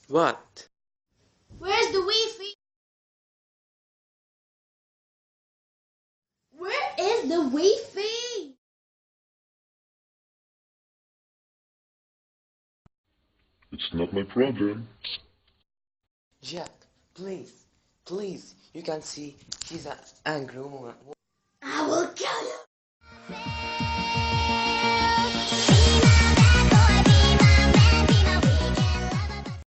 What? Where's the Wi-Fi? Where is the Wi-Fi? It's not my problem. Jack, please, please, you can see she's an angry woman.